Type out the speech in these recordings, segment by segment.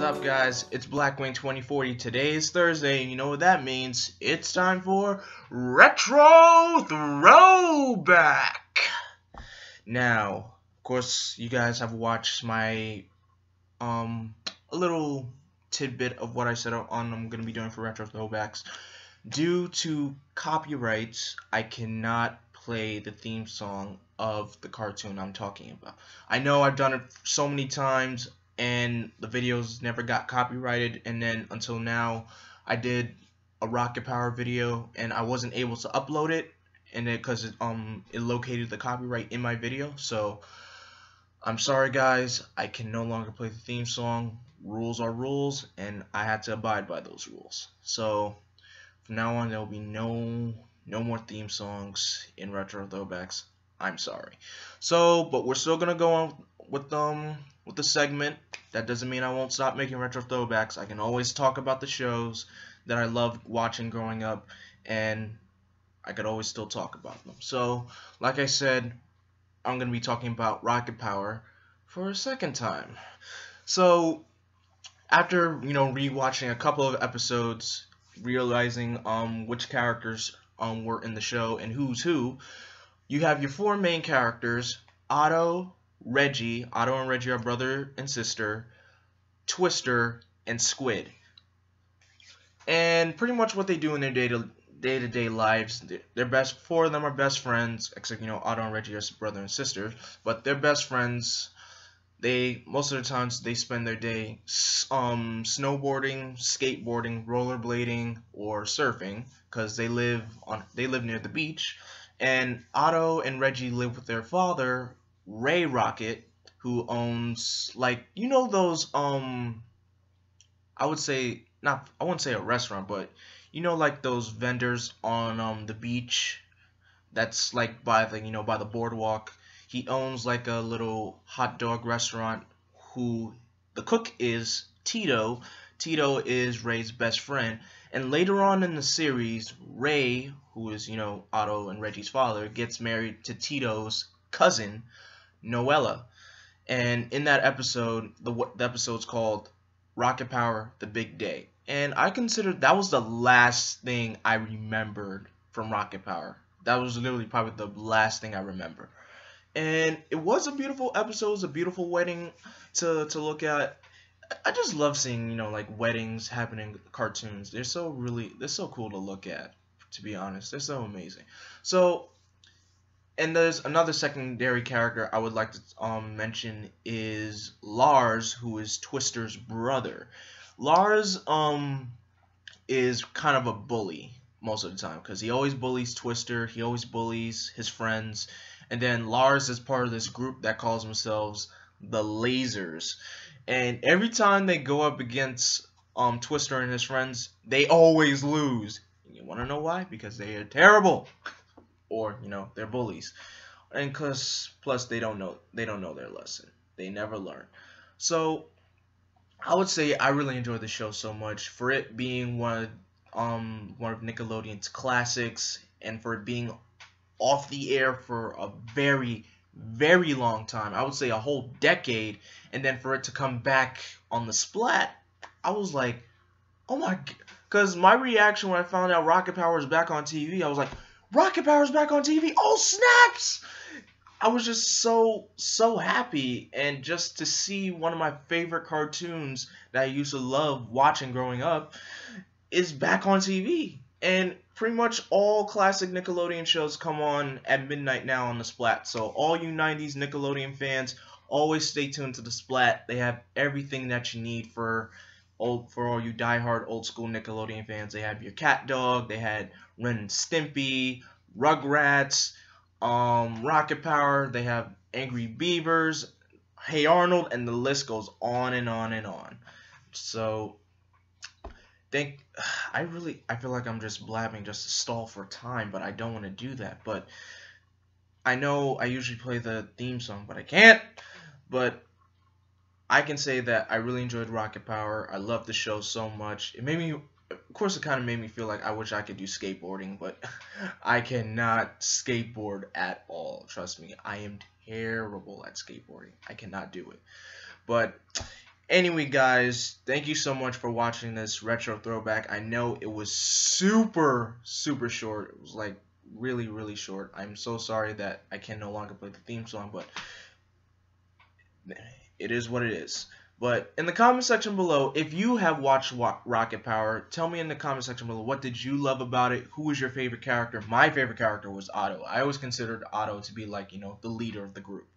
up, guys? It's Blackwing 2040. Today is Thursday, and you know what that means. It's time for Retro Throwback. Now, of course, you guys have watched my a little tidbit of what I said I'm going to be doing for Retro Throwbacks. Due to copyrights, I cannot play the theme song of the cartoon I'm talking about. I know I've done it so many times and the videos never got copyrighted, and then until now I did a Rocket Power video and I wasn't able to upload it, and because it located the copyright in my video. So I'm sorry, guys, I can no longer play the theme song. Rules are rules, and I had to abide by those rules. So from now on, there will be no more theme songs in Retro Throwbacks. I'm sorry. So, but we're still gonna go on with the segment. That doesn't mean I won't stop making Retro Throwbacks. I can always talk about the shows that I loved watching growing up, and I could always still talk about them. So, like I said, I'm gonna be talking about Rocket Power for a second time. So, after rewatching a couple of episodes, realizing which characters were in the show and who's who, you have your four main characters: Otto, Reggie. Otto and Reggie are brother and sister, Twister, and Squid. And pretty much what they do in their day-to-day lives, four of them are best friends, except Otto and Reggie are brother and sister, but they're best friends. Most of the times they spend their day snowboarding, skateboarding, rollerblading, or surfing, because they live near the beach. And Otto and Reggie live with their father, Ray Rocket, who owns, like, those I wouldn't say a restaurant, but like those vendors on the beach that's like by the boardwalk. He owns like a little hot dog restaurant, who the cook is Tito. Tito is Ray's best friend. And later on in the series, Ray, who is, Otto and Reggie's father, gets married to Tito's cousin, Noella. And in that episode, the episode's called Rocket Power: The Big Day. And I consider that was the last thing I remembered from Rocket Power. That was literally probably the last thing I remember. And it was a beautiful episode. It was a beautiful wedding to look at. I just love seeing, like weddings happening in cartoons. They're so cool to look at, to be honest. They're so amazing. So, and there's another secondary character I would like to mention is Lars, who is Twister's brother. Lars is kind of a bully most of the time, because he always bullies Twister. He always bullies his friends. And then Lars is part of this group that calls themselves the Lasers. And every time they go up against Twister and his friends, they always lose. You want to know why? Because they are terrible, or they're bullies. And plus they don't know their lesson. They never learn. So I would say I really enjoyed the show so much for it being one of Nickelodeon's classics, and for it being off the air for a very, very long time. I would say a whole decade, and then for it to come back on the Splat, I was like, oh my god. Because my reaction when I found out Rocket Power is back on TV, I was like, Rocket Power is back on TV? Oh snaps! I was just so happy, and just to see one of my favorite cartoons that I used to love watching growing up is back on TV. And pretty much all classic Nickelodeon shows come on at midnight now on the Splat. So all you 90s Nickelodeon fans, always stay tuned to the Splat. They have everything that you need for all you diehard old school Nickelodeon fans. They have your Cat Dog, they had Ren and Stimpy, Rugrats, Rocket Power, they have Angry Beavers, Hey Arnold, and the list goes on and on and on. So I feel like I'm just blabbing just to stall for time, but I don't want to do that. But I know I usually play the theme song, but I can't. But I can say that I really enjoyed Rocket Power. I loved the show so much. It made me, of course, it kind of made me feel like I wish I could do skateboarding, but I cannot skateboard at all. Trust me, I am terrible at skateboarding. I cannot do it. But Anyway, guys, thank you so much for watching this retro throwback. I know it was super short. It was like really short. I'm so sorry that I can no longer play the theme song, but it is what it is. But in the comment section below, if you have watched Rocket Power, tell me in the comment section below, what did you love about it? Who was your favorite character? My favorite character was Otto. I always considered Otto to be like, the leader of the group.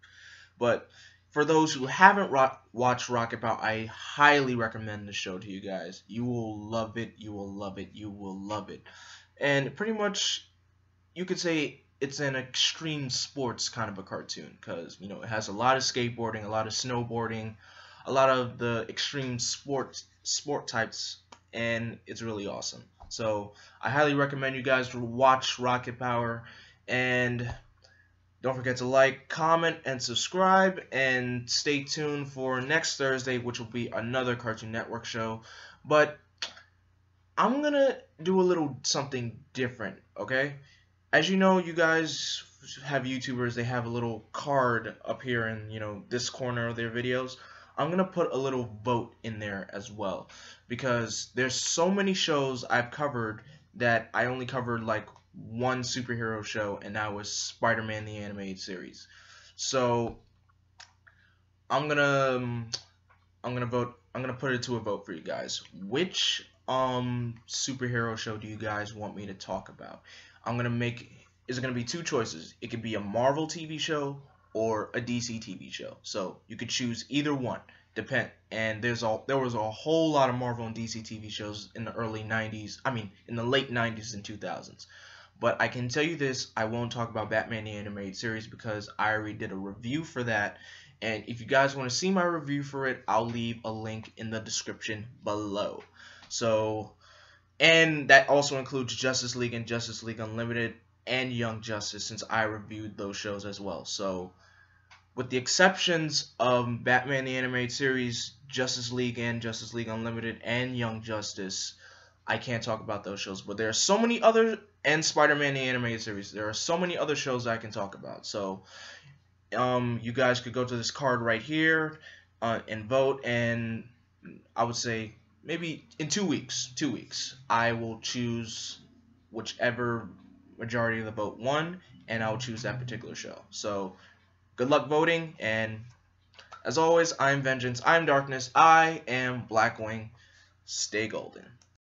But for those who haven't watched Rocket Power, I highly recommend the show to you guys. You will love it. You will love it. You will love it. And pretty much, you could say it's an extreme sports kind of a cartoon because it has a lot of skateboarding, a lot of snowboarding, a lot of the extreme sport types, and it's really awesome. So I highly recommend you guys to watch Rocket Power, and don't forget to like, comment, and subscribe, and stay tuned for next Thursday, which will be another Cartoon Network show. But I'm gonna do a little something different, okay? As you know, you guys have YouTubers, they have a little card up here in, this corner of their videos. I'm going to put a little vote in there as well, because there's so many shows I've covered that I only covered like one superhero show, and that was Spider-Man the Animated Series. So I'm gonna vote. I'm gonna put it to a vote for you guys. Which superhero show do you guys want me to talk about? Is it gonna be two choices? It could be a Marvel TV show or a DC TV show. So you could choose either one. And there was a whole lot of Marvel and DC TV shows in the early 90s. I mean, in the late 90s and 2000s. But I can tell you this, I won't talk about Batman the Animated Series because I already did a review for that. And if you guys want to see my review for it, I'll leave a link in the description below. So, and that also includes Justice League and Justice League Unlimited and Young Justice, since I reviewed those shows as well. So, with the exceptions of Batman the Animated Series, Justice League and Justice League Unlimited, and Young Justice, I can't talk about those shows. But there are so many other, and Spider-Man the Animated Series, there are so many other shows I can talk about. So, you guys could go to this card right here and vote, and I would say maybe in 2 weeks, I will choose whichever majority of the vote won, and I'll choose that particular show. So, good luck voting, and as always, I'm Vengeance, I'm Darkness, I am Blackwing. Stay golden.